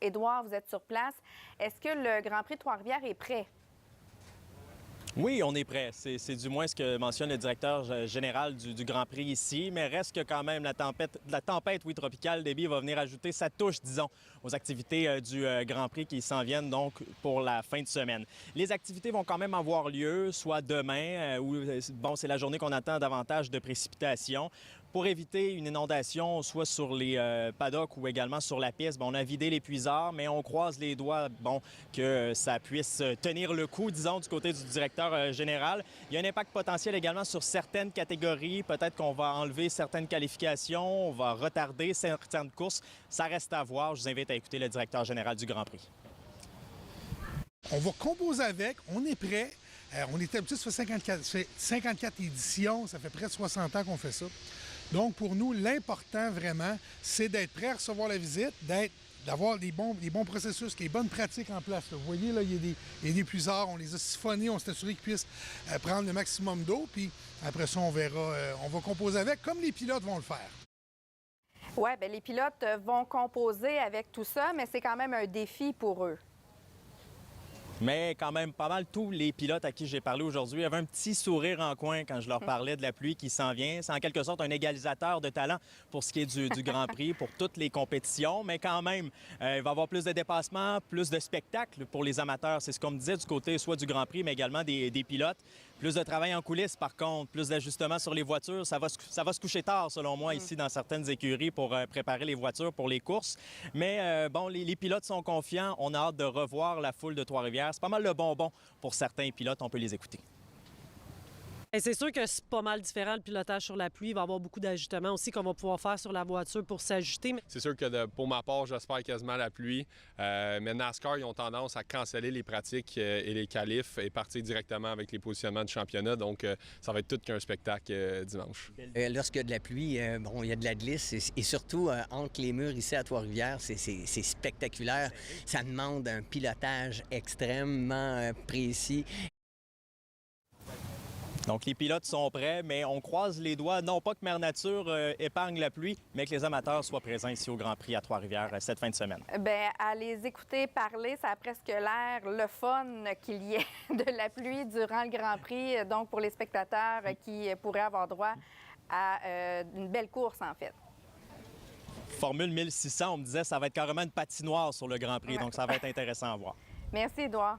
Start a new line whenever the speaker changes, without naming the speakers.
Édouard, vous êtes sur place. Est-ce que le Grand Prix de Trois-Rivières est prêt?
Oui, on est prêt. C'est du moins ce que mentionne le directeur général du Grand Prix ici, mais reste que quand même la tempête tropicale Déby va venir ajouter sa touche, disons, aux activités du Grand Prix qui s'en viennent donc pour la fin de semaine. Les activités vont quand même avoir lieu, soit demain, où bon, c'est la journée qu'on attend davantage de précipitations. Pour éviter une inondation, soit sur les paddocks ou également sur la piste, bon, on a vidé l'épuiseur, mais on croise les doigts bon, que ça puisse tenir le coup, disons, du côté du directeur général. Il y a un impact potentiel également sur certaines catégories. Peut-être qu'on va enlever certaines qualifications, on va retarder certaines courses. Ça reste à voir. Je vous invite à écouter le directeur général du Grand Prix.
On va composer avec, on est prêt. On est habitué, ça fait 54 éditions, ça fait près de 60 ans qu'on fait ça. Donc, pour nous, l'important vraiment, c'est d'être prêt à recevoir la visite, d'avoir des bons processus, des bonnes pratiques en place. Là. Vous voyez, là, il y a des puisards, on les a siphonnés, on s'est assuré qu'ils puissent prendre le maximum d'eau, puis après ça, on verra, on va composer avec, comme les pilotes vont le faire.
Oui, bien, les pilotes vont composer avec tout ça, mais c'est quand même un défi pour eux.
Mais quand même, pas mal tous les pilotes à qui j'ai parlé aujourd'hui avaient un petit sourire en coin quand je leur parlais de la pluie qui s'en vient. C'est en quelque sorte un égalisateur de talent pour ce qui est du Grand Prix, pour toutes les compétitions. Mais quand même, il va y avoir plus de dépassements, plus de spectacles pour les amateurs. C'est ce qu'on me disait du côté soit du Grand Prix, mais également des pilotes. Plus de travail en coulisses, par contre, plus d'ajustements sur les voitures. Ça va se coucher tard, selon moi, ici, dans certaines écuries pour préparer les voitures pour les courses. Mais bon, les pilotes sont confiants. On a hâte de revoir la foule de Trois-Rivières. C'est pas mal de bonbons pour certains pilotes. On peut les écouter.
Et c'est sûr que c'est pas mal différent le pilotage sur la pluie. Il va y avoir beaucoup d'ajustements aussi qu'on va pouvoir faire sur la voiture pour s'ajuster.
C'est sûr que pour ma part, j'espère quasiment la pluie. Mais NASCAR, ils ont tendance à canceller les pratiques et les qualifs et partir directement avec les positionnements du championnat. Donc, ça va être tout qu'un spectacle dimanche.
Lorsqu'il y a de la pluie, bon, il y a de la glisse et surtout entre les murs ici à Trois-Rivières, c'est spectaculaire. Ça demande un pilotage extrêmement précis.
Donc, les pilotes sont prêts, mais on croise les doigts, non pas que Mère Nature épargne la pluie, mais que les amateurs soient présents ici au Grand Prix à Trois-Rivières cette fin de semaine.
Bien, à les écouter parler, ça a presque l'air le fun qu'il y ait de la pluie durant le Grand Prix, donc pour les spectateurs qui pourraient avoir droit à une belle course, en fait.
Formule 1600, on me disait, ça va être carrément une patinoire sur le Grand Prix, donc ça va être intéressant à voir.
Merci, Édouard.